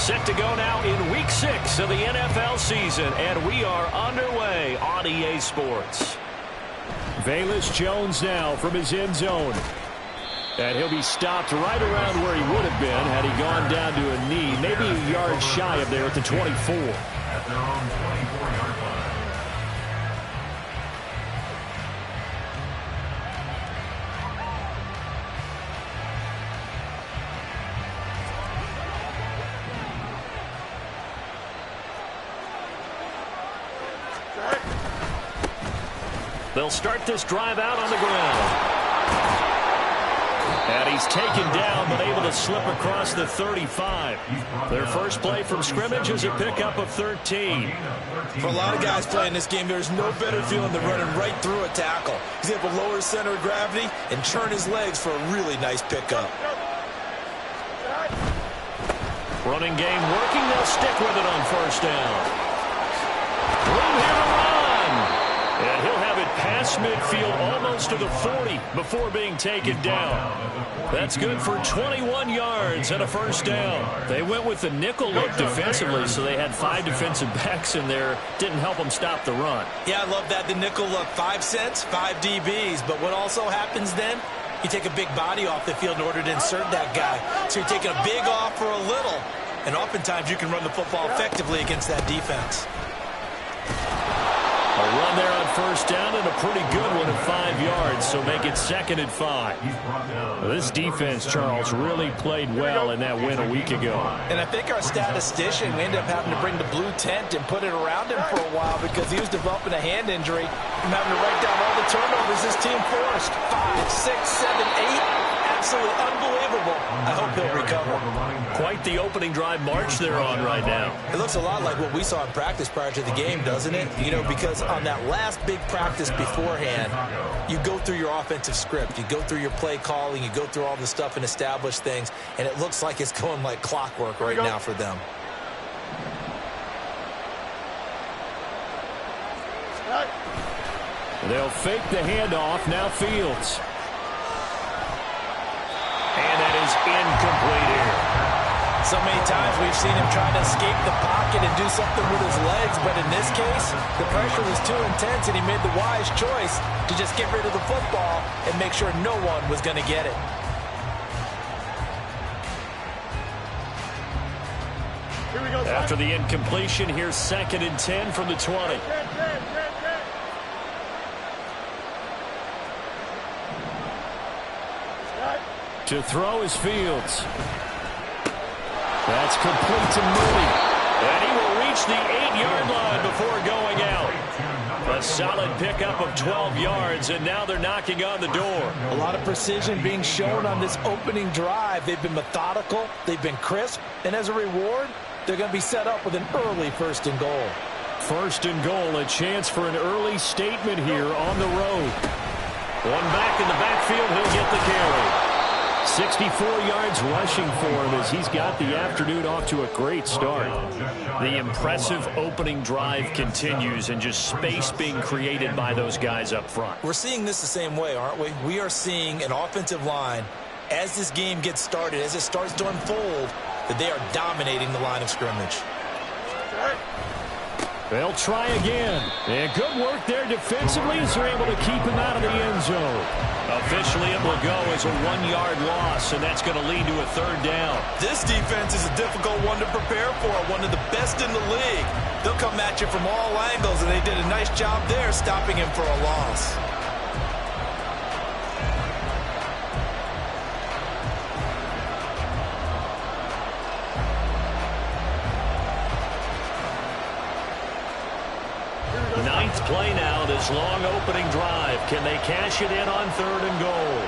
Set to go now in Week 6 of the NFL season, and we are underway on EA Sports. Velus Jones now from his end zone. And he'll be stopped right around where he would have been had he gone down to a knee, maybe a yard shy of there at the 24. At their own 24-yard line. They'll start this drive out on the ground. And he's taken down, but able to slip across the 35. Their first play from scrimmage is a pickup of 13. For a lot of guys playing this game, there's no better feeling than running right through a tackle. He's able to lower his center of gravity and turn his legs for a really nice pickup. Running game working. They'll stick with it on first down. Room here to run. And he'll have it past midfield almost to the 40 before being taken down. That's good for 21 yards and a first down. They went with the nickel look defensively, so they had 5 defensive backs in there. Didn't help them stop the run. Yeah, I love that. The nickel look, 5 cents, 5 DBs. But what also happens then, you take a big body off the field in order to insert that guy. So you're taking a big off for a little. And oftentimes you can run the football effectively against that defense. A run there on first down and a pretty good one at 5 yards, so make it 2nd and 5. Well, this defense, Charles, really played well in that win a week ago. And I think our statistician, we ended up having to bring the blue tent and put it around him for a while because he was developing a hand injury from having to write down all the turnovers his team forced. 5, 6, 7, 8. Absolutely unbelievable. I hope he'll recover. Quite the opening drive march they're on right now. It looks a lot like what we saw in practice prior to the game, doesn't it? You know, because on that last big practice beforehand, you go through your offensive script. You go through your play calling. You go through all the stuff and establish things. And it looks like it's going like clockwork right now for them. They'll fake the handoff. Now Fields. And that is incomplete here. So many times we've seen him try to escape the pocket and do something with his legs, but in this case, the pressure was too intense, and he made the wise choice to just get rid of the football and make sure no one was going to get it. After the incompletion, here's 2nd and 10 from the 20. To throw is Fields. That's complete to Mooney. And he will reach the 8-yard line before going out. A solid pickup of 12 yards, and now they're knocking on the door. A lot of precision being shown on this opening drive. They've been methodical, they've been crisp, and as a reward, they're going to be set up with an early 1st and goal. 1st and goal, a chance for an early statement here on the road. One back in the backfield, he'll get the carry. 64 yards rushing for him as he's got the afternoon off to a great start. The impressive opening drive continues, and just space being created by those guys up front. We're seeing this the same way, aren't we? We are seeing an offensive line, as this game gets started, as it starts to unfold, that they are dominating the line of scrimmage. They'll try again. And good work there defensively as they're able to keep him out of the end zone. Officially, it will go as a 1-yard loss, and that's going to lead to a 3rd down. This defense is a difficult one to prepare for, one of the best in the league. They'll come at you from all angles, and they did a nice job there stopping him for a loss. Ninth play now, this long opening drive. Can they cash it in on 3rd and goal?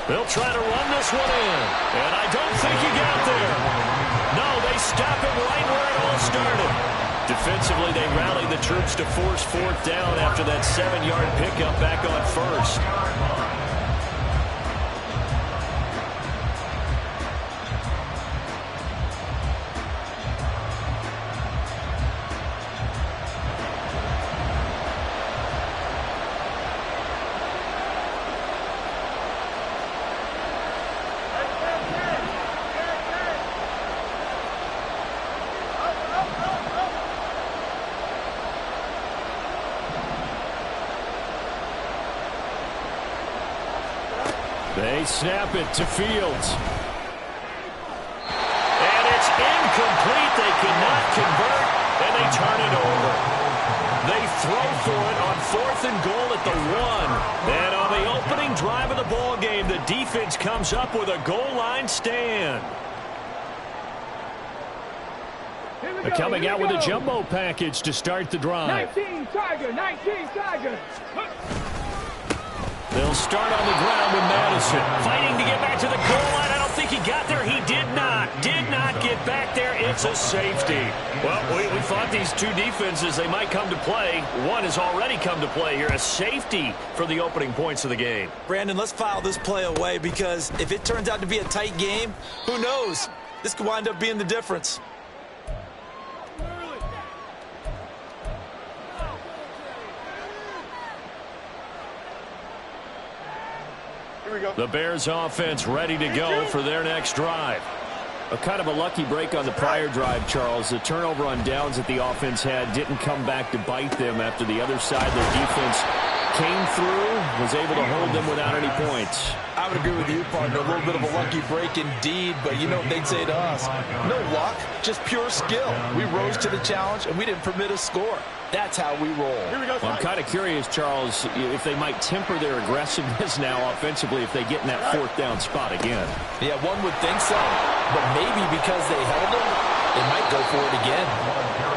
They'll try to run this one in, and I don't think he got there. No, they stop him right where it all started. Defensively, they rallied the troops to force 4th down after that 7-yard pickup back on 1st. They snap it to Fields. And it's incomplete. They cannot convert, and they turn it over. They throw for it on 4th and goal at the 1. And on the opening drive of the ball game, the defense comes up with a goal line stand. They're coming out with a jumbo package to start the drive. 19 Tiger, 19 Tiger. They'll start on the ground with Madison. Fighting to get back to the goal line. I don't think he got there. He did not. Did not get back there. It's a safety. Well, we thought these two defenses, they might come to play. One has already come to play here. A safety for the opening points of the game. Brandon, let's file this play away because if it turns out to be a tight game, who knows? This could wind up being the difference. The Bears offense ready to go for their next drive. A kind of a lucky break on the prior drive, Charles. The turnover on downs that the offense had didn't come back to bite them after the other side. Their defense came through, was able to hold them without any points. I would agree with you, partner. A little bit of a lucky break indeed, but you know what they'd say to us? No luck, just pure skill. We rose to the challenge, and we didn't permit a score. That's how we roll. Well, I'm kind of curious, Charles, if they might temper their aggressiveness now offensively if they get in that 4th down spot again. Yeah, one would think so, but maybe because they held them, they might go for it again.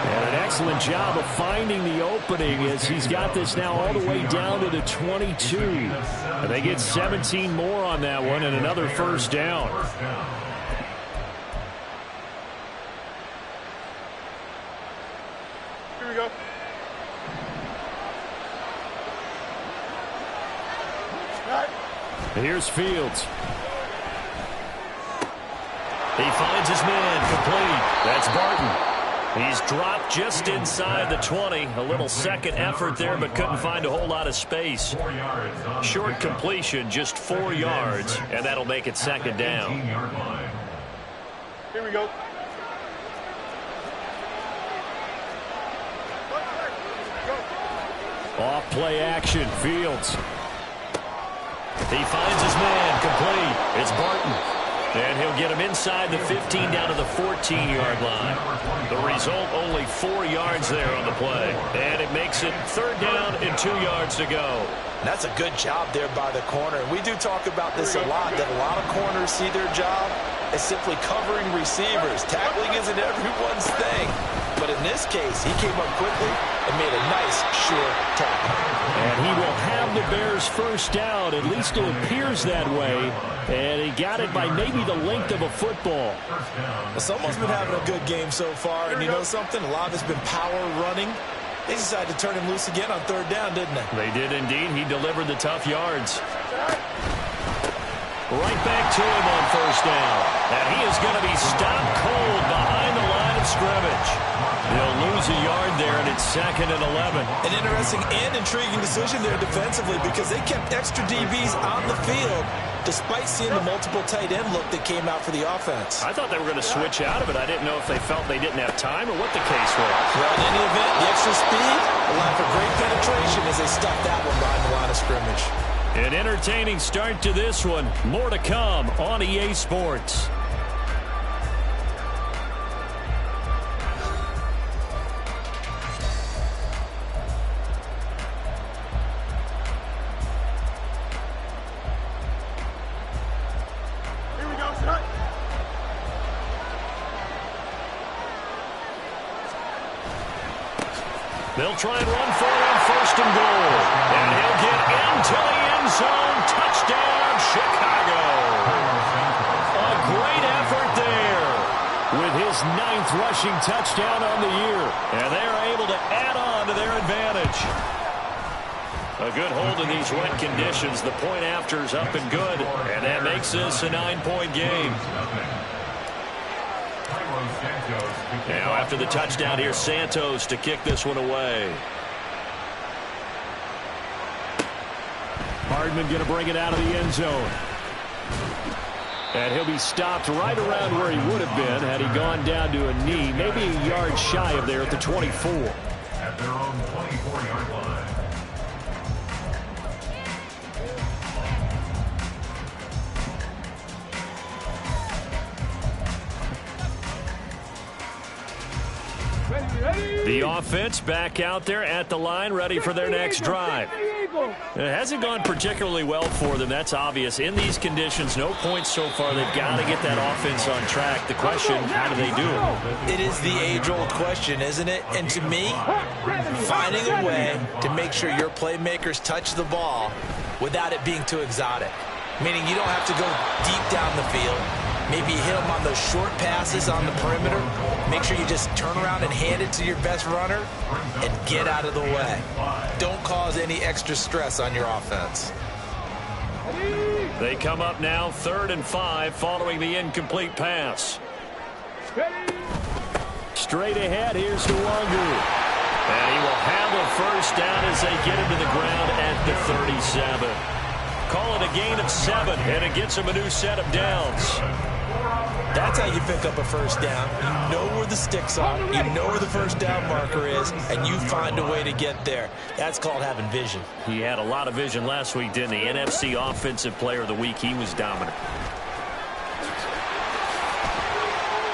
And an excellent job of finding the opening as he's got this now all the way down to the 22. And they get 17 more on that one and another 1st down. Here we go. Here's Fields. He finds his man complete. That's Barton. He's dropped just inside the 20. A little second effort there, but couldn't find a whole lot of space. Short completion, just 4 yards, and that'll make it 2nd down. Here we go. Off play action, Fields. He finds his man complete. It's Barton. And he'll get him inside the 15 down to the 14-yard line. The result, only 4 yards there on the play. And it makes it 3rd down and 2 yards to go. That's a good job there by the corner. We do talk about this a lot, that a lot of corners see their job as simply covering receivers. Tackling isn't everyone's thing. But in this case, he came up quickly and made a nice, short tackle. And he will have the Bears 1st down. At least it appears that way. And he got it by maybe the length of a football. Well, someone's been having a good game so far. And you know something? A lot of it's been power running. They decided to turn him loose again on 3rd down, didn't they? They did indeed. He delivered the tough yards. Right back to him on 1st down. And he is going to be stopped cold behind the line of scrimmage. He'll lose a yard there, and it's 2nd and 11. An interesting and intriguing decision there defensively because they kept extra DBs on the field despite seeing the multiple tight end look that came out for the offense. I thought they were going to switch out of it. I didn't know if they felt they didn't have time or what the case was. Well, in any event, the extra speed allowed for great penetration as they stuffed that one behind the line of scrimmage. An entertaining start to this one. More to come on EA Sports. They'll try and run for it on 1st and goal. And he'll get into the end zone. Touchdown, Chicago. A great effort there with his 9th rushing touchdown on the year. And they're able to add on to their advantage. A good hold in these wet conditions. The point after is up and good. And that makes this a 9-point game. Now after the touchdown, here's Santos to kick this one away. Hardman going to bring it out of the end zone. And he'll be stopped right around where he would have been had he gone down to a knee, maybe a yard shy of there at the 24. At their own 24-yard line. The offense back out there at the line, ready for their next drive. It hasn't gone particularly well for them. That's obvious. In these conditions, no points so far. They've got to get that offense on track. The question, how do they do it? It is the age-old question, isn't it? And to me, finding a way to make sure your playmakers touch the ball without it being too exotic. Meaning you don't have to go deep down the field. Maybe hit them on those short passes on the perimeter. Make sure you just turn around and hand it to your best runner and get out of the way. Don't cause any extra stress on your offense. They come up now 3rd and 5 following the incomplete pass. Straight ahead, here's Nwangu. And he will have a first down as they get him to the ground at the 37. Call it a gain of 7, and it gets him a new set of downs. That's how you pick up a first down. You know where the sticks are, you know where the first down marker is, and you find a way to get there. That's called having vision. He had a lot of vision last week, didn't he? NFC Offensive Player of the Week. He was dominant.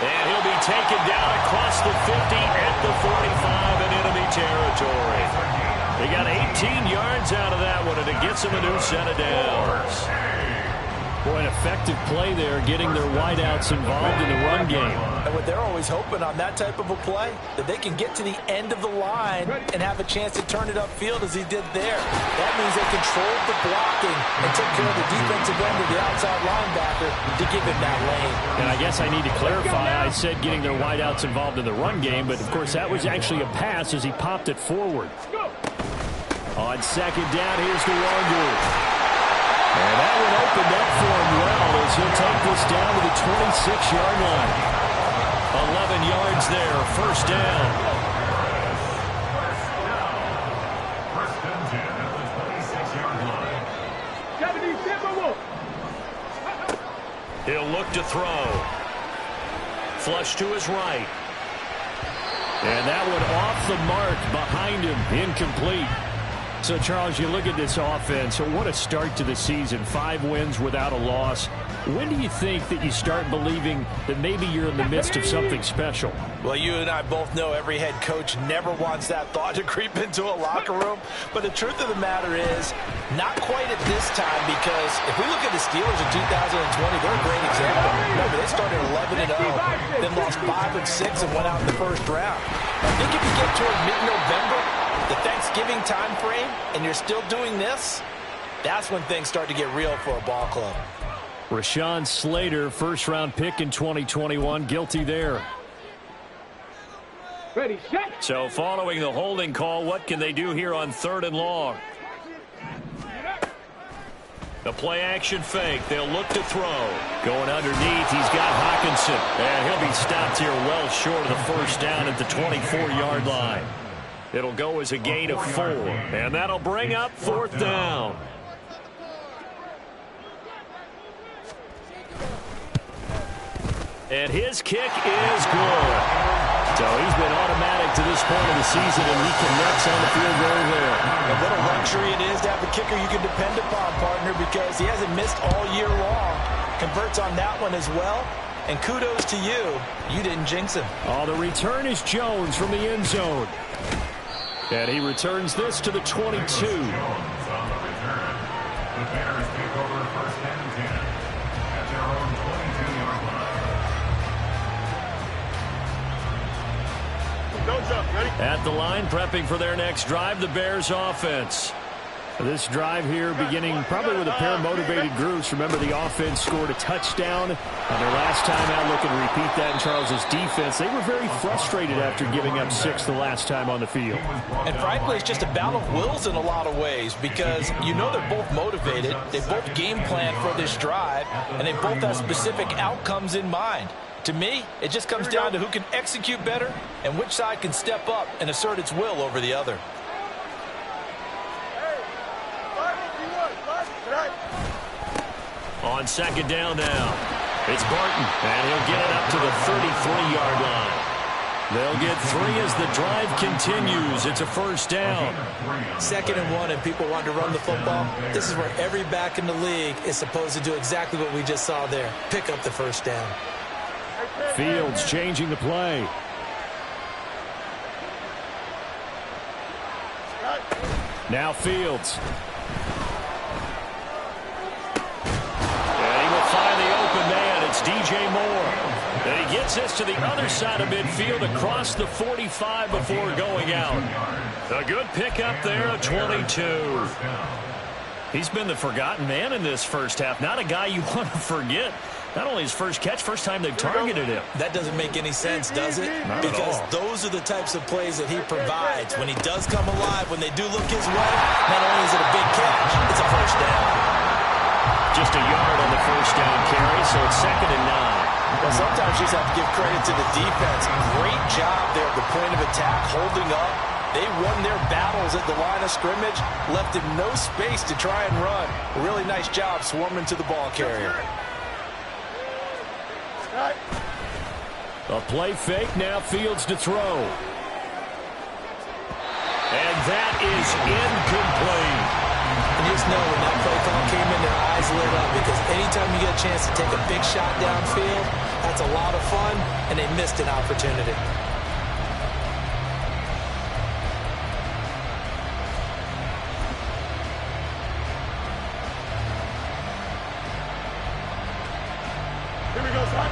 And he'll be taken down across the 50 at the 45 in enemy territory. They got 18 yards out of that one, and it gets them a new set of downs. Boy, an effective play there, getting their wideouts involved in the run game. And what they're always hoping on that type of a play, that they can get to the end of the line and have a chance to turn it upfield as he did there. That means they controlled the blocking and took care of the defensive end of the outside linebacker to give him that lane. And I guess I need to clarify, I said getting their wideouts involved in the run game, but of course that was actually a pass as he popped it forward. On 2nd down, here's Nwangu. And that one opened up for him well as he'll take this down to the 26-yard line. 11 yards there, first down. First and 10 at the 26-yard line. He'll look to throw. Flush to his right. And that one off the mark behind him, incomplete. So, Charles, you look at this offense, so what a start to the season. 5 wins without a loss. When do you think that you start believing that maybe you're in the midst of something special? Well, you and I both know every head coach never wants that thought to creep into a locker room. But the truth of the matter is, not quite at this time, because if we look at the Steelers in 2020, they're a great example. Remember, they started 11-0, then lost 5-6 and went out in the first round. I think if you get toward mid-November, the Thanksgiving time frame, and you're still doing this, that's when things start to get real for a ball club. Rashawn Slater, first-round pick in 2021, guilty there. Ready, set. So following the holding call, what can they do here on 3rd and long? The play-action fake. They'll look to throw. Going underneath, he's got Hockenson. And he'll be stopped here well short of the first down at the 24-yard line. It'll go as a gain of 4, and that'll bring up 4th down. And his kick is good. So he's been automatic to this point of the season, and he connects on the field goal there. And what a luxury it is to have a kicker you can depend upon, partner, because he hasn't missed all year long. Converts on that one as well. And kudos to you. You didn't jinx him. Oh, the return is Jones from the end zone. And he returns this to the 22. Jones on the return. The Bears take over 1st and 10 at their own 22-yard line. Don't jump. Ready? At the line, prepping for their next drive, the Bears offense. This drive here beginning probably with a pair of motivated groups. Remember, the offense scored a touchdown on their last time out. Looking to repeat that in Charles's defense. They were very frustrated after giving up 6 the last time on the field. And frankly, it's just a battle of wills in a lot of ways, because you know they're both motivated. They both game plan for this drive, and they both have specific outcomes in mind. To me, it just comes down to who can execute better and which side can step up and assert its will over the other. On 2nd down now, it's Barton, and he'll get it up to the 33-yard line. They'll get 3 as the drive continues. It's a first down. 2nd and 1, and people want to run the football. This is where every back in the league is supposed to do exactly what we just saw there. Pick up the first down. Fields changing the play. Now Fields. And he will find the open man. It's DJ Moore. And he gets this to the other side of midfield across the 45 before going out. A good pickup there at 22. He's been the forgotten man in this first half. Not a guy you want to forget. Not only his first catch, first time they've targeted him. That doesn't make any sense, does it? Not because those are the types of plays that he provides. When he does come alive, when they do look his way, not only is it a big catch, it's a first down. Just a yard on the first down carry, so it's 2nd and 9. Well, sometimes you just have to give credit to the defense. Great job there at the point of attack, holding up. They won their battles at the line of scrimmage, left him no space to try and run. A really nice job swarming to the ball carrier. A play fake, now Fields to throw. And that is incomplete. And just know when that play call came in, their eyes lit up, because anytime you get a chance to take a big shot downfield, that's a lot of fun, and they missed an opportunity.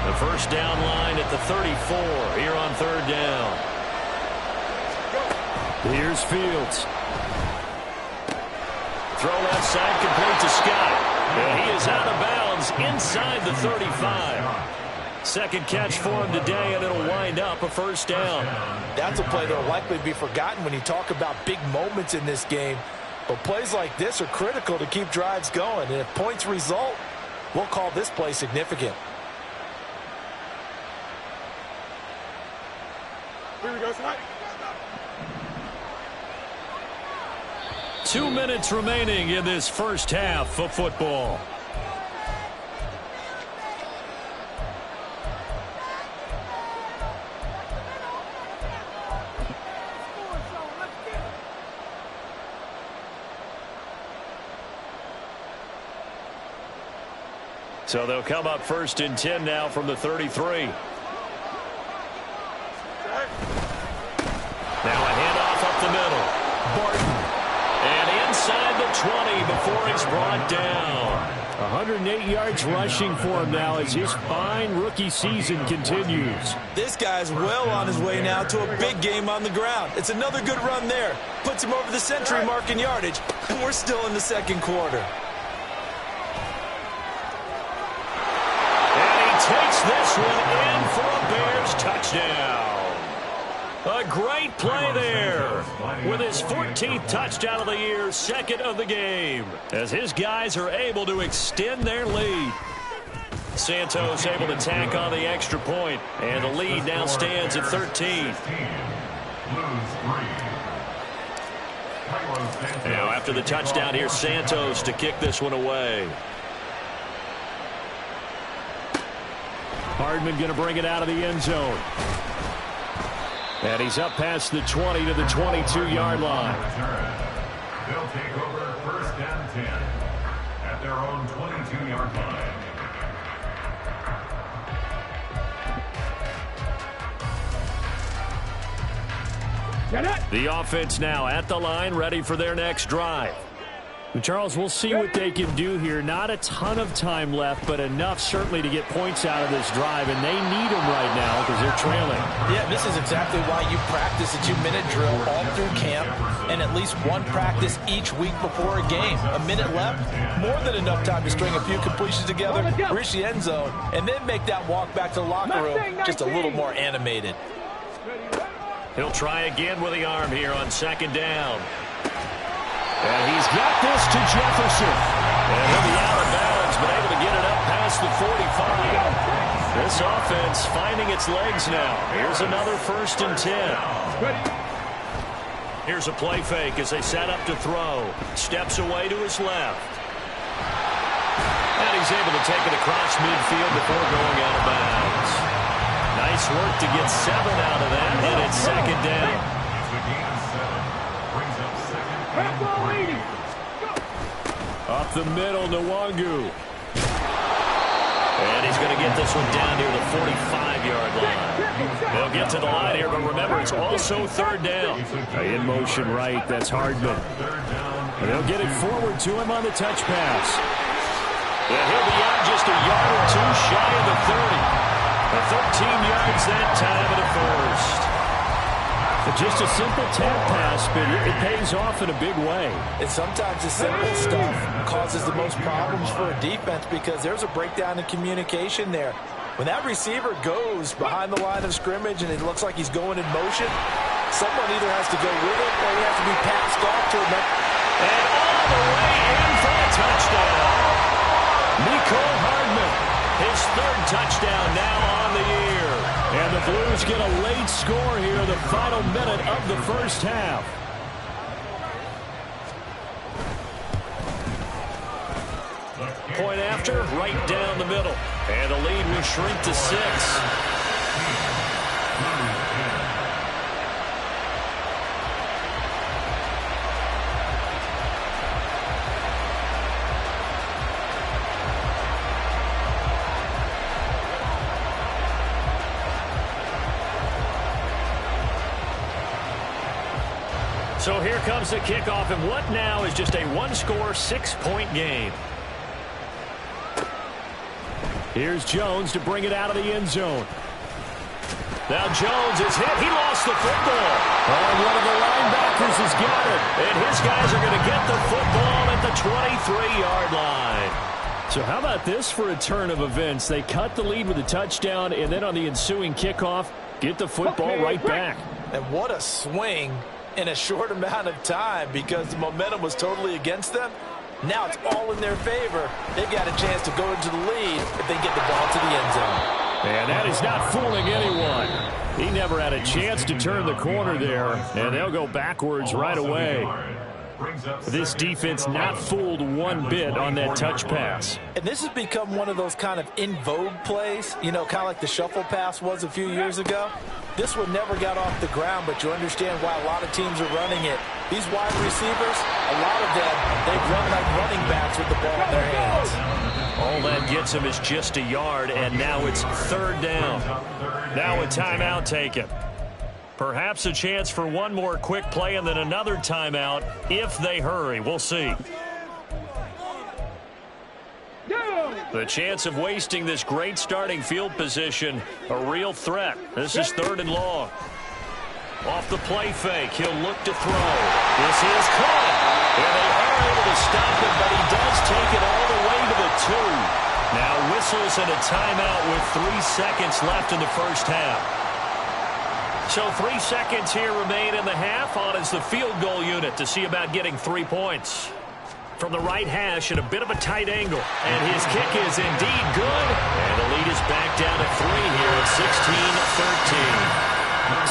The first down line at the 34 here on 3rd down. Here's Fields. Throw left side, complete to Scott. And he is out of bounds inside the 35. Second catch for him today, and it'll wind up a first down. That's a play that will likely be forgotten when you talk about big moments in this game. But plays like this are critical to keep drives going. And if points result, we'll call this play significant. Here we go, son. 2 minutes remaining in this first half of football. So they'll come up 1st and 10 now from the 33. Now a handoff up the middle. Barton. And inside the 20 before he's brought down. 108 yards rushing for him now as his fine rookie season continues. This guy's well on his way now to a big game on the ground. It's another good run there. Puts him over the century mark in yardage, and we're still in the 2nd quarter. And he takes this one in for a Bears touchdown. A great play there with his 14th touchdown of the year, 2nd of the game, as his guys are able to extend their lead. Santos able to tack on the extra point, and the lead now stands at 13. Now after the touchdown, here's Santos to kick this one away. Hardman going to bring it out of the end zone. And he's up past the 20 to the 22-yard line. They'll take over 1st and 10 at their own 22-yard line. The offense now at the line, ready for their next drive. Charles, we'll see what they can do here. Not a ton of time left, but enough certainly to get points out of this drive, and they need them right now because they're trailing. Yeah, this is exactly why you practice a 2-minute drill all through camp and at least one practice each week before a game. A minute left, more than enough time to string a few completions together, reach the end zone, and then make that walk back to the locker room just a little more animated. He'll try again with the arm here on 2nd down. And he's got this to Jefferson. And he'll be out of bounds, but able to get it up past the 45. This offense finding its legs now. Here's another 1st and 10. Here's a play fake as they set up to throw. Steps away to his left. And he's able to take it across midfield before going out of bounds. Nice work to get 7 out of that, and it's 2nd down. Up the middle, Nwangu. And he's going to get this one down near the 45-yard line. They'll get to the line here, but remember, it's also 3rd down. In motion right, that's Hardman. They'll get it forward to him on the touch pass. And he'll be out just a yard or two shy of the 30. 13 yards that time of the first. Just a simple tap pass, but it pays off in a big way. And sometimes the simple stuff causes the most problems for a defense because there's a breakdown in communication there. When that receiver goes behind the line of scrimmage and it looks like he's going in motion, someone either has to go with it or he has to be passed off to him. And all the way in for a touchdown. Mecole Hardman, his third touchdown now on the year. And the Blues get a late score here, the final minute of the first half. Point after, right down the middle. And the lead will shrink to 6. So here comes the kickoff, and what now is just a one-score, 6-point game. Here's Jones to bring it out of the end zone. Now Jones is hit. He lost the football. Oh, one of the linebackers has got it. And his guys are going to get the football at the 23-yard line. So how about this for a turn of events? They cut the lead with a touchdown, and then on the ensuing kickoff, get the football right back. And what a swing in a short amount of time because the momentum was totally against them. Now it's all in their favor. They've got a chance to go into the lead if they get the ball to the end zone. And that is not fooling anyone. He never had a chance to turn the corner there, and they'll go backwards right away. This defense not fooled one bit on that touch pass. And this has become one of those kind of in vogue plays, you know, kind of like the shuffle pass was a few years ago. This one never got off the ground, but you understand why a lot of teams are running it. These wide receivers, a lot of them, they run like running backs with the ball in their hands. All that gets them is just a yard, and now it's third down. Now a timeout taken. Perhaps a chance for one more quick play and then another timeout if they hurry. We'll see. The chance of wasting this great starting field position, a real threat. This is third and long. Off the play fake, he'll look to throw. This is caught. And they are able to stop him, but he does take it all the way to the 2. Now whistles and a timeout with 3 seconds left in the first half. So 3 seconds here remain in the half. On is the field goal unit to see about getting 3 points. From the right hash at a bit of a tight angle. And his kick is indeed good. And the lead is back down to 3 here at 16-13.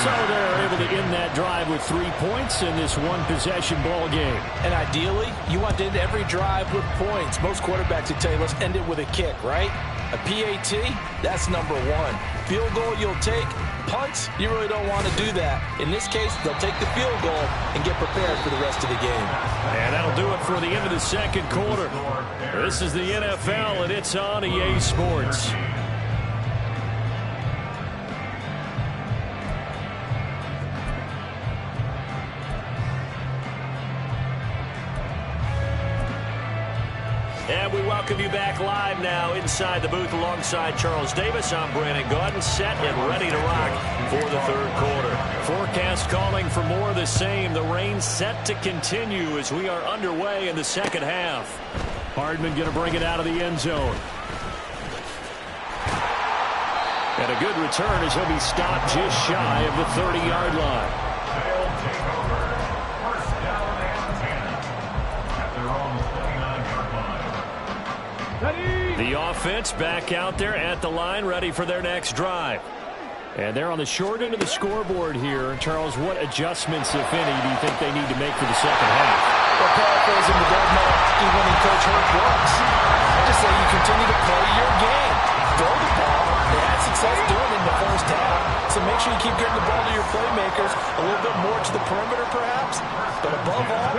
So they're able to end that drive with 3 points in this one-possession ball game. And ideally, you want to end every drive with points. Most quarterbacks would tell you, let's end it with a kick, right? A PAT, that's number 1. Field goal you'll take. Punts, you really don't want to do that. In this case, they'll take the field goal and get prepared for the rest of the game. And that'll do it for the end of the second quarter. This is the NFL, and it's on EA Sports. And we welcome you back live now inside the booth alongside Charles Davis. I'm Brandon Gaudin, set and ready to rock for the third quarter. Forecast calling for more of the same. The rain set to continue as we are underway in the second half. Hardman going to bring it out of the end zone. And a good return as he'll be stopped just shy of the 30-yard line. The offense back out there at the line, ready for their next drive. And they're on the short end of the scoreboard here. Charles, what adjustments, if any, do you think they need to make for the second half? Well, paraphrasing the Doug Martin winning coach Herb Brooks, I just say you continue to play your game. Throw the ball. They had success doing it in the first half. So make sure you keep getting the ball to your playmakers, a little bit more to the perimeter perhaps. But above all,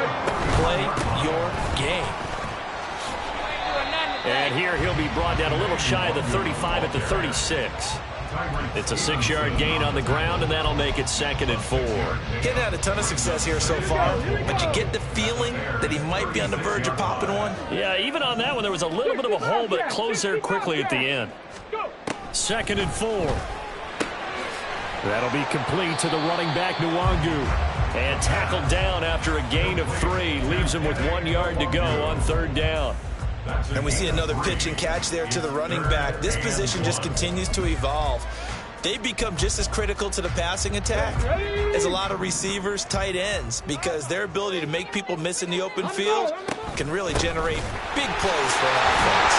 play your game. And here he'll be brought down a little shy of the 35 at the 36. It's a 6-yard gain on the ground, and that'll make it 2nd and 4. He hasn't had a ton of success here so far, but you get the feeling that he might be on the verge of popping one. Yeah, even on that one, there was a little bit of a hole, but it closed there quickly at the end. 2nd and 4. That'll be complete to the running back, Nwangu. And tackled down after a gain of 3. Leaves him with 1 yard to go on 3rd down. And we see another pitch and catch there to the running back. This position just continues to evolve. They've become just as critical to the passing attack as a lot of receivers, tight ends, because their ability to make people miss in the open field can really generate big plays for an offense.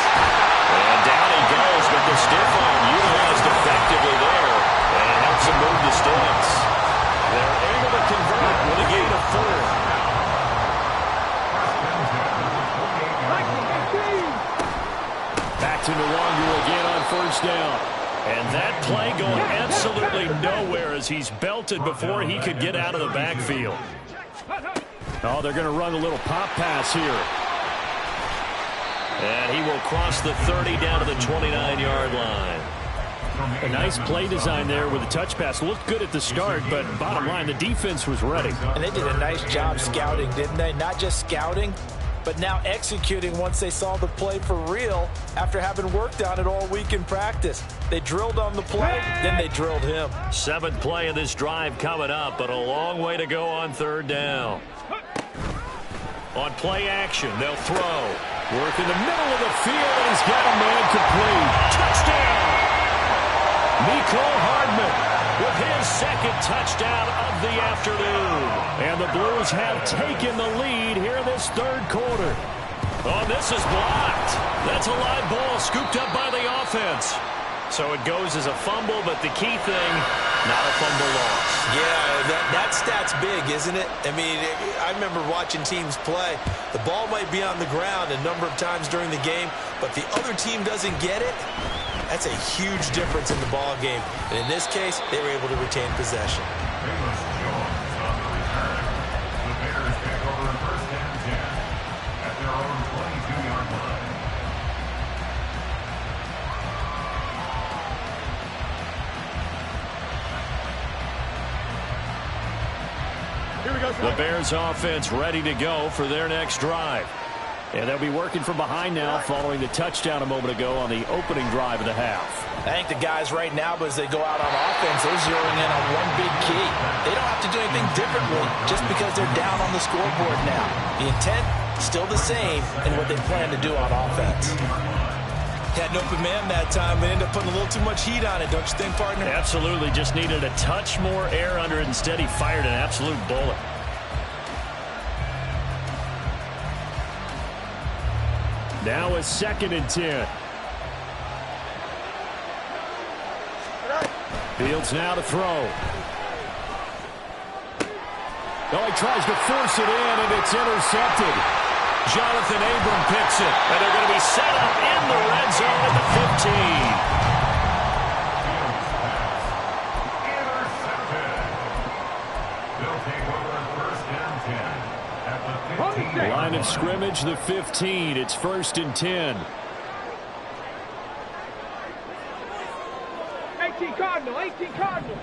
And down he goes, but the stiff arm utilized effectively there. And it helps him move the sticks. They're able to convert with a gain of 4. Back to Nwangu again on 1st down. And that play going absolutely nowhere as he's belted before he could get out of the backfield. Oh, they're going to run a little pop pass here. And he will cross the 30 down to the 29-yard line. A nice play design there with a touch pass. Looked good at the start, but bottom line, the defense was ready. And they did a nice job scouting, didn't they? Not just scouting, but now executing once they saw the play for real after having worked on it all week in practice. They drilled on the play, then they drilled him. 7th play of this drive coming up, but a long way to go on 3rd down. On play action, they'll throw. Work in the middle of the field, and he's got a man complete. Touchdown! Mecole Hardman with his 2nd touchdown of the afternoon. And the Blues have taken the lead here in this 3rd quarter. Oh, this is blocked. That's a live ball scooped up by the offense. So it goes as a fumble, but the key thing, not a fumble loss. Yeah, that stat's big, isn't it? I mean, I remember watching teams play. The ball might be on the ground a number of times during the game, but the other team doesn't get it. That's a huge difference in the ball game. And in this case, they were able to retain possession. The Bears offense ready to go for their next drive. And they'll be working from behind now following the touchdown a moment ago on the opening drive of the half. I think the guys right now, as they go out on offense, they're zeroing in on one big key. They don't have to do anything differently just because they're down on the scoreboard now. The intent, still the same in what they plan to do on offense. Had an open man that time, but ended up putting a little too much heat on it, don't you think, partner? Absolutely. Just needed a touch more air under it. Instead, he fired an absolute bullet. Now a 2nd and 10. Fields now to throw. Oh, he tries to force it in, and it's intercepted. Jonathan Abram picks it, and they're going to be set up in the red zone at the 15. Line of scrimmage, the 15. It's 1st and 10. 18 Cardinal, 18 Cardinal.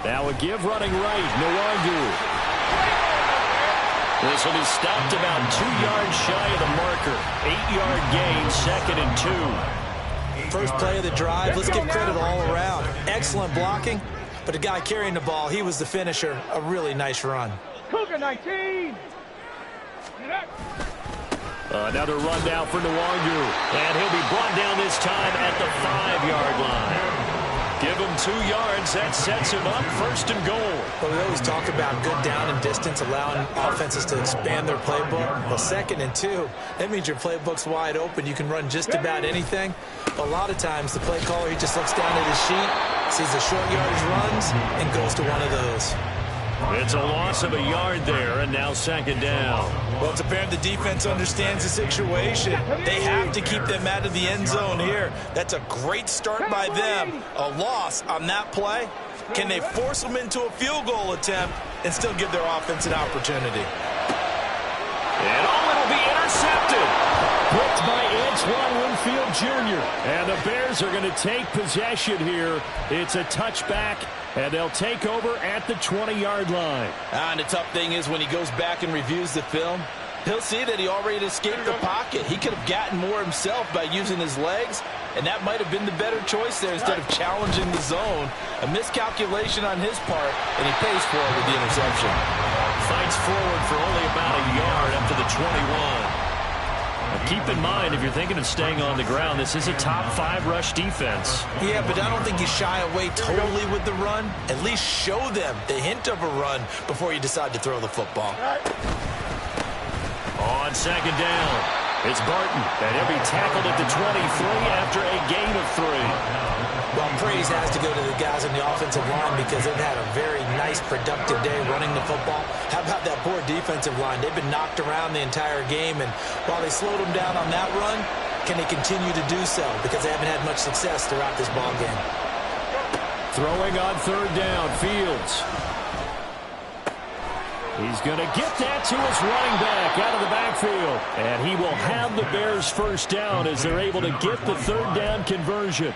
Now a give running right, Nwangu. This one is stopped about 2 yards shy of the marker. 8-yard gain, 2nd and 2. First play of the drive, let's give credit all around. Excellent blocking, but the guy carrying the ball, he was the finisher. A really nice run. Cougar 19. Another run down for Nwangu. And he'll be brought down this time at the 5-yard line. Give him 2 yards. That sets him up 1st and goal. Well, we always talk about good down and distance, allowing offenses to expand their playbook. Well, 2nd and 2, that means your playbook's wide open. You can run just about anything. But a lot of times, the play caller, he just looks down at his sheet, sees the short yardage runs, and goes to one of those. It's a loss of a yard there, and now 2nd down. Well, it's apparent the defense understands the situation. They have to keep them out of the end zone here. That's a great start by them. A loss on that play. Can they force them into a field goal attempt and still give their offense an opportunity? And it'll be intercepted. Blocked by Ed Lance Ron Winfield Jr. And the Bears are going to take possession here. It's a touchback, and they'll take over at the 20-yard line. And the tough thing is when he goes back and reviews the film, he'll see that he already escaped the pocket. He could have gotten more himself by using his legs, and that might have been the better choice there instead of challenging the zone. A miscalculation on his part, and he pays for it with the interception. Fights forward for only about a yard up to the 21. Now keep in mind, if you're thinking of staying on the ground, this is a top 5 rush defense. Yeah, but I don't think you shy away totally with the run. At least show them the hint of a run before you decide to throw the football. On second down, it's Barton, and he'll be tackled at the 23 after a gain of 3. Well, praise has to go to the guys on the offensive line because they've had a very nice, productive day running the football. How about that poor defensive line? They've been knocked around the entire game, and while they slowed them down on that run, can they continue to do so? Because they haven't had much success throughout this ball game. Throwing on third down, Fields. He's going to get that to his running back out of the backfield. And he will have the Bears first down as they're able to get the third down conversion.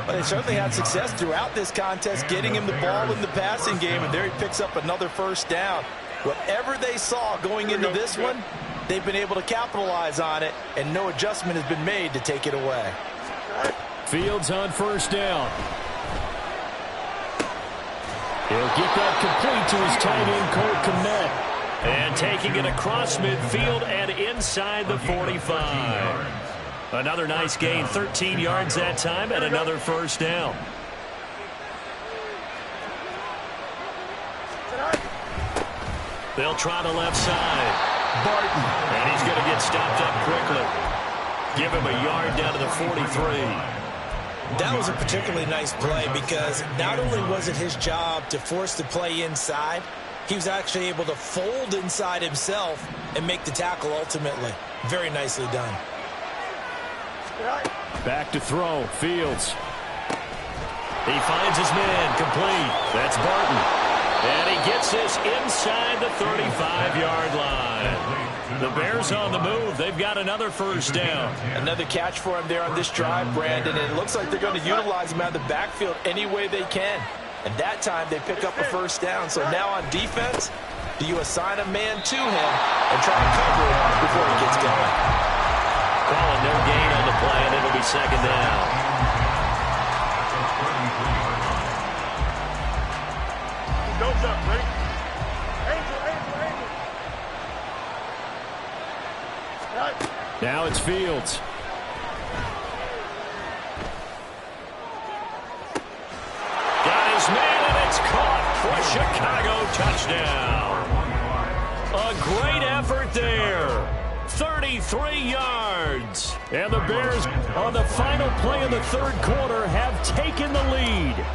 But they certainly had success throughout this contest, getting him the ball in the passing game, and there he picks up another first down. Whatever they saw going into this one, they've been able to capitalize on it, and no adjustment has been made to take it away. Fields on first down. He'll get that complete to his tight end, Cole Kmet. And taking it across midfield and inside the 45. Another nice gain, 13 yards that time, and another first down. They'll try the left side. Barton, and he's going to get stopped up quickly. Give him a yard down to the 43. That was a particularly nice play because not only was it his job to force the play inside, he was actually able to fold inside himself and make the tackle ultimately. Very nicely done. Back to throw, Fields. He finds his man, complete. That's Barton. And he gets this inside the 35-yard line. The Bears on the move. They've got another first down. Another catch for him there on this drive, Brandon. And it looks like they're going to utilize him out of the backfield any way they can. And that time they pick up a first down. So now on defense, do you assign a man to him and try to cover him before he gets going? Calling no gain on the play, and it'll be second down. Goes up, Rick. Now it's Fields. Got his man, and it's caught for Chicago. Touchdown. A great effort there. 33 yards. And the Bears, on the final play of the third quarter, have taken the lead.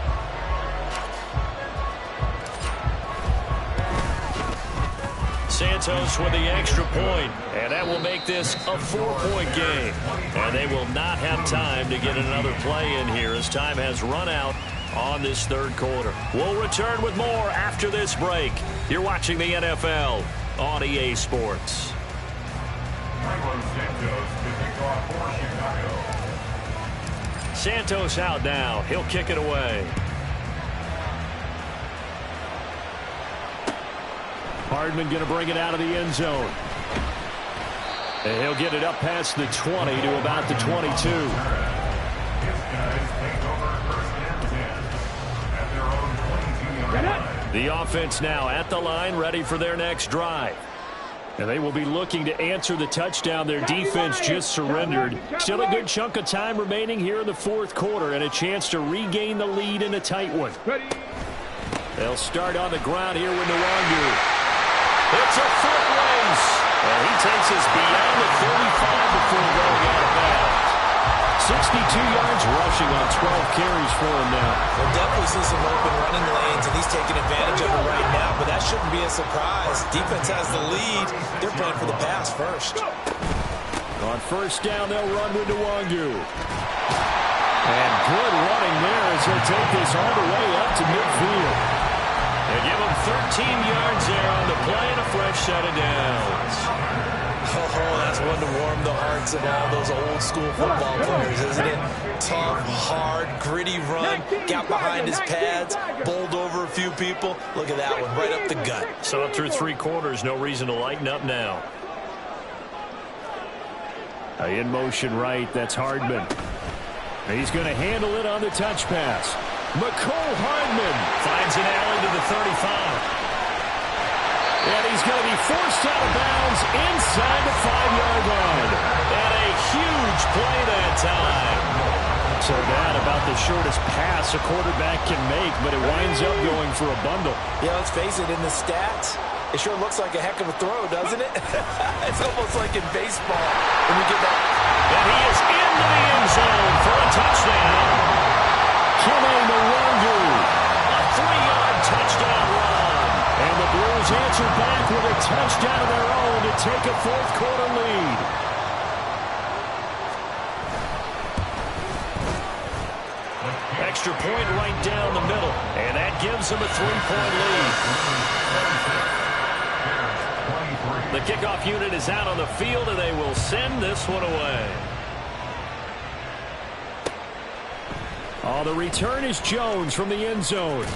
Santos with the extra point, and that will make this a 4-point game. And they will not have time to get another play in here as time has run out on this third quarter. We'll return with more after this break. You're watching the NFL on EA Sports. Santos out now. He'll kick it away. Hardman going to bring it out of the end zone. And he'll get it up past the 20 to about the 22. The offense now at the line, ready for their next drive. And they will be looking to answer the touchdown their defense just surrendered. Still a good chunk of time remaining here in the fourth quarter and a chance to regain the lead in a tight one. They'll start on the ground here with Nwangu. It's a foot race. And he takes us beyond the 35 before going out of bounds. 62 yards rushing on 12 carries for him now. We'll definitely see some open running lanes, and he's taking advantage of it right now, but that shouldn't be a surprise. Defense has the lead. They're playing for the pass first. On first down, they'll run with Nwangu. And good running there as he'll take this all the way up to midfield. They give him 13 yards there on the play and a fresh set of downs. Oh, that's one to warm the hearts of all those old school football players, isn't it? Tough, hard, gritty run, got behind his pads, bowled over a few people. Look at that one, right up the gut. So up through 3 quarters, no reason to lighten up now. In motion right, that's Hardman. He's going to handle it on the touch pass. Mecole Hardman finds an alley to the 35. And he's going to be forced out of bounds inside the 5-yard line. And a huge play that time. So that about the shortest pass a quarterback can make, but it winds up going for a bundle. Yeah, let's face it, in the stats, it sure looks like a heck of a throw, doesn't it? It's almost like in baseball when you get that. And he is into the end zone for a touchdown. Kene Nwangwu, a 3-yard touchdown run. And the Blues answer back with a touchdown of their own to take a 4th-quarter lead. Extra point right down the middle, and that gives them a 3-point lead. The kickoff unit is out on the field, and they will send this one away. Oh, the return is Jones from the end zone.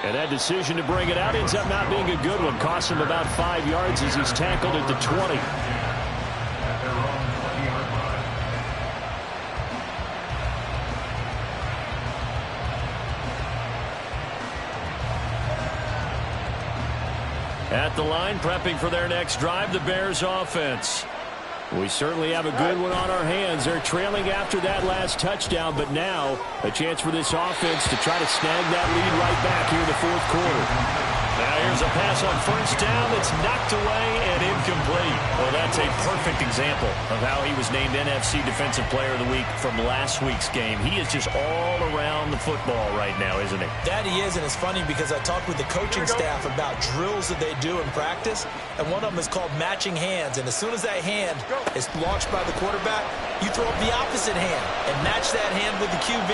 And that decision to bring it out ends up not being a good one. Costs him about 5 yards as he's tackled at the 20. At the line, prepping for their next drive, the Bears offense. We certainly have a good one on our hands. They're trailing after that last touchdown, but now a chance for this offense to try to snag that lead right back here in the 4th quarter. Now here's a pass on 1st down that's knocked away and incomplete. Well, that's a perfect example of how he was named NFC Defensive Player of the Week from last week's game. He is just all around the football right now, isn't he? That he is, and it's funny because I talked with the coaching staff about drills that they do in practice, and one of them is called matching hands. And as soon as that hand is launched by the quarterback, you throw up the opposite hand and match that hand with the QB,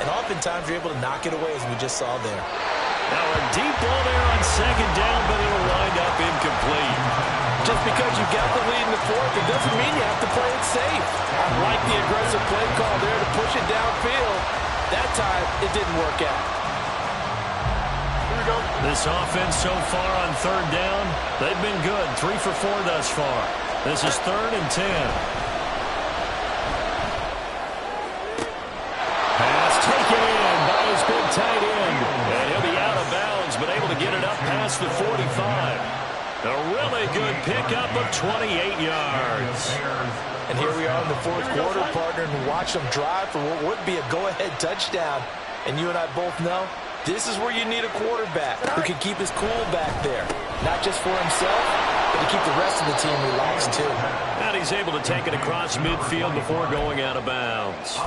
and oftentimes you're able to knock it away, as we just saw there. Now a deep ball there on 2nd down, but it'll wind up incomplete. Just because you've got the lead in the 4th, it doesn't mean you have to play it safe. I like the aggressive play call there to push it downfield. That time, it didn't work out. Here we go. This offense so far on 3rd down, they've been good. 3 for 4 thus far. This is 3rd and 10. Pass taken in by his big tight end. And he'll be out of bounds, but able to get it up past the 45. A really good pickup of 28 yards. And here we are in the 4th quarter, partner, and watch them drive for what would be a go-ahead touchdown. And you and I both know this is where you need a quarterback who can keep his cool back there. Not just for himself, but to keep the rest of the team relaxed too. And he's able to take it across midfield before going out of bounds.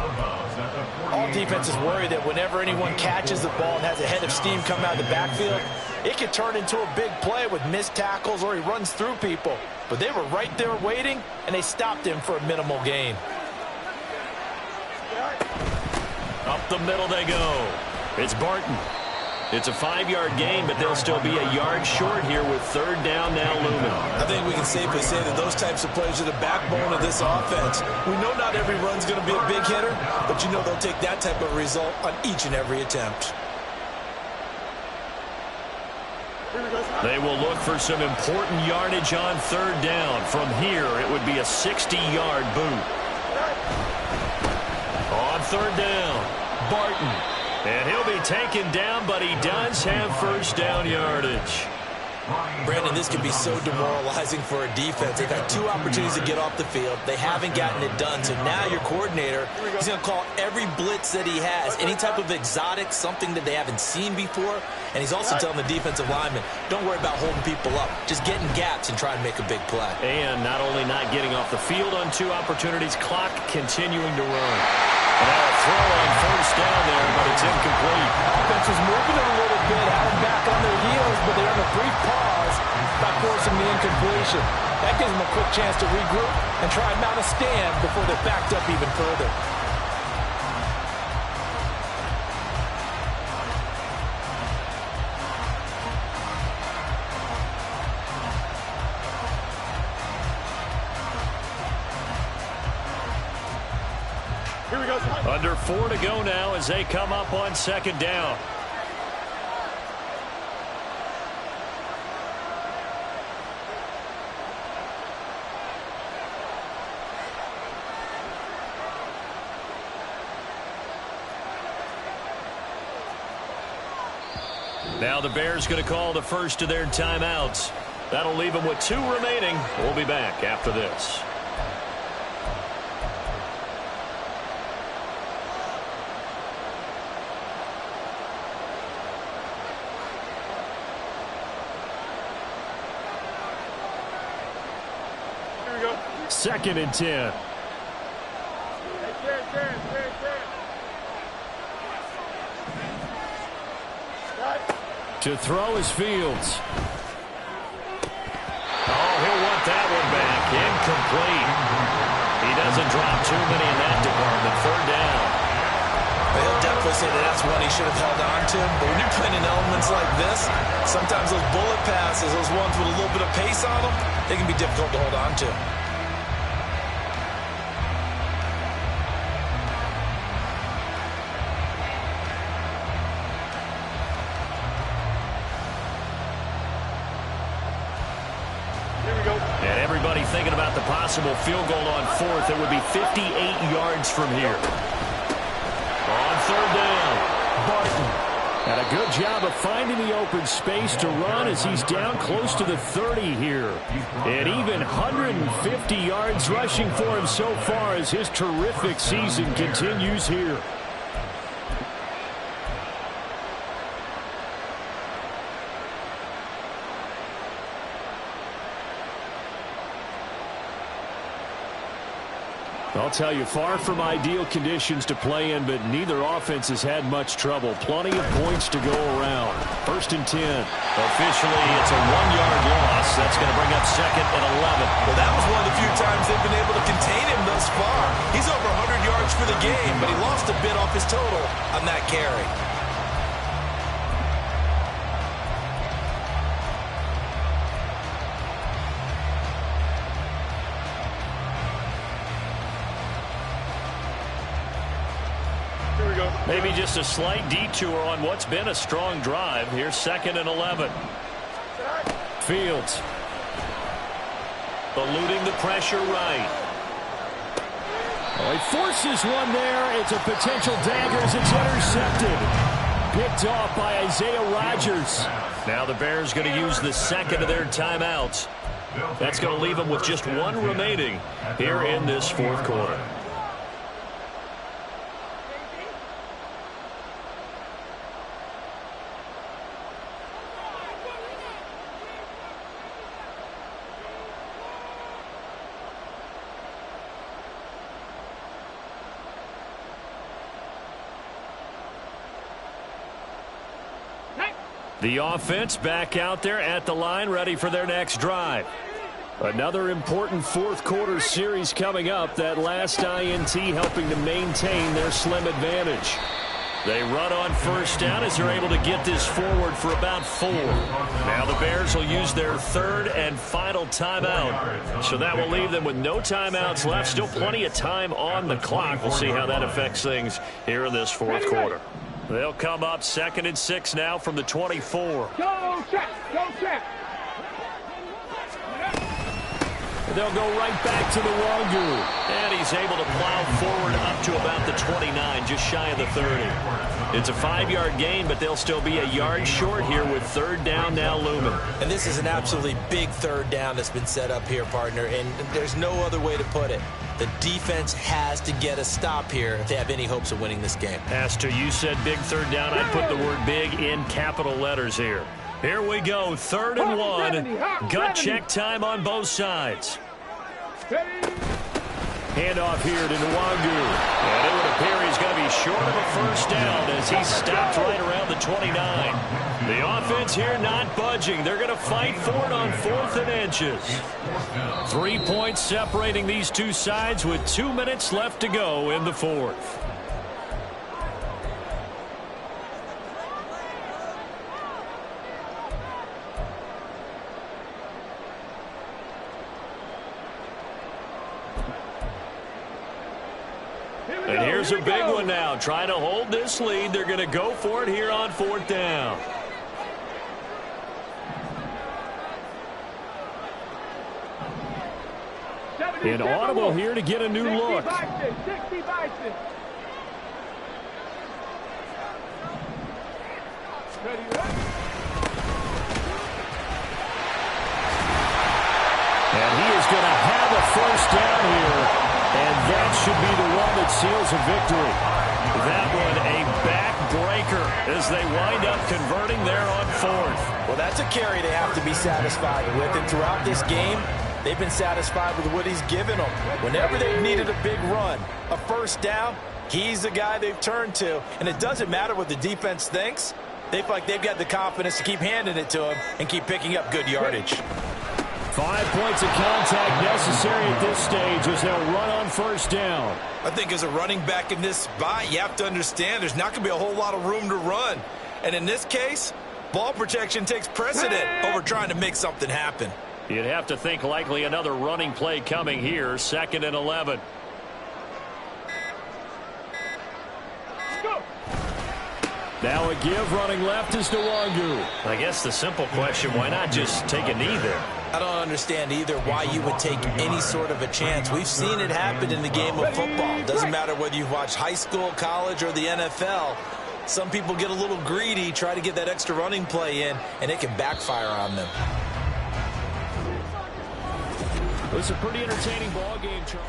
All defenses worry that whenever anyone catches the ball and has a head of steam come out of the backfield, it can turn into a big play with missed tackles or he runs through people. But they were right there waiting, and they stopped him for a minimal gain. Up the middle they go. It's Barton. It's a 5-yard gain, but they'll still be a yard short here with 3rd down now looming. I think we can safely say that those types of plays are the backbone of this offense. We know not every run's going to be a big hitter, but you know they'll take that type of result on each and every attempt. They will look for some important yardage on 3rd down. From here, it would be a 60-yard boot. On 3rd down, Barton. And he'll be taken down, but he does have 1st down yardage. Brandon, this can be so demoralizing for a defense. They've had 2 opportunities to get off the field. They haven't gotten it done. So now your coordinator, he's going to call every blitz that he has, any type of exotic, something that they haven't seen before. And he's also telling the defensive lineman, don't worry about holding people up. Just get in gaps and try and make a big play. And not only not getting off the field on 2 opportunities, clock continuing to run. And now a throw on 1st down there, but it's incomplete. Offense is moving it a little bit, had them back on their heels, but they're on a brief pause by forcing the incompletion. That gives them a quick chance to regroup and try and mount a stand before they're backed up even further. Under 4 to go now as they come up on second down. Now the Bears going to call the first of their timeouts. That'll leave them with 2 remaining. We'll be back after this. Here we go. 2nd and 10. To throw is Fields. Oh, he'll want that one back. Incomplete. He doesn't drop too many in that department. 3rd down. He'll definitely say that that's one he should have held on to. But when you're playing in elements like this, sometimes those bullet passes, those ones with a little bit of pace on them, they can be difficult to hold on to. And everybody thinking about the possible field goal on 4th. It would be 58 yards from here. On 3rd down, Barton. And a good job of finding the open space to run as he's down close to the 30 here. And even 150 yards rushing for him so far as his terrific season continues here. I'll tell you, far from ideal conditions to play in, but neither offense has had much trouble. Plenty of points to go around. 1st and 10. Officially, it's a 1-yard loss. That's going to bring up 2nd and 11. Well, that was one of the few times they've been able to contain him thus far. He's over 100 yards for the game, but he lost a bit off his total on that carry. Maybe just a slight detour on what's been a strong drive. Here's 2nd and 11. Fields. Eluding the pressure right. Oh, he forces one there. It's a potential dagger as it's intercepted. Picked off by Isaiah Rodgers. Now the Bears going to use the 2nd of their timeouts. That's going to leave them with just 1 remaining here in this 4th quarter. The offense back out there at the line, ready for their next drive. Another important 4th quarter series coming up. That last INT helping to maintain their slim advantage. They run on 1st down as they're able to get this forward for about 4. Now the Bears will use their 3rd and final timeout. So that will leave them with no timeouts left. Still plenty of time on the clock. We'll see how that affects things here in this 4th quarter. They'll come up 2nd and 6 now from the 24. Go check! Go check! They'll go right back to the Wangu. And he's able to plow forward up to about the 29, just shy of the 30. It's a 5-yard gain, but they'll still be a yard short here with 3rd down now looming. And this is an absolutely big 3rd down that's been set up here, partner, and there's no other way to put it. The defense has to get a stop here if they have any hopes of winning this game. As to you said big 3rd down, I'd put the word big in capital letters here. Here we go, 3rd and 1. Gut check time on both sides. Handoff here to Nwangu. And it would appear he's going to be short of a 1st down as he stopped right around the 29. The offense here not budging. They're going to fight for it on 4th and inches. 3 points separating these two sides with 2 minutes left to go in the 4th. And here's a big one now. Trying to hold this lead. They're going to go for it here on 4th down. And audible here to get a new look. 60 Bison. Ready, And he is going to have a first down here. And that should be the one that seals a victory. That one a backbreaker as they wind up converting there on 4th. Well, that's a carry they have to be satisfied with. And throughout this game, they've been satisfied with what he's given them. Whenever they've needed a big run, a first down, he's the guy they've turned to. And it doesn't matter what the defense thinks. They feel like they've got the confidence to keep handing it to him and keep picking up good yardage. 5 points of contact necessary at this stage as they'll run on first down. I think as a running back in this spot, you have to understand there's not going to be a whole lot of room to run. And in this case, ball protection takes precedent over trying to make something happen. You'd have to think likely another running play coming here, 2nd and 11. Now a give running left is Nwangu. I guess the simple question, why not just take a knee there? I don't understand either why you would take any sort of a chance. We've seen it happen in the game of football. Doesn't matter whether you've watched high school, college, or the NFL. Some people get a little greedy, try to get that extra running play in, and it can backfire on them. It was a pretty entertaining ball game, Charles.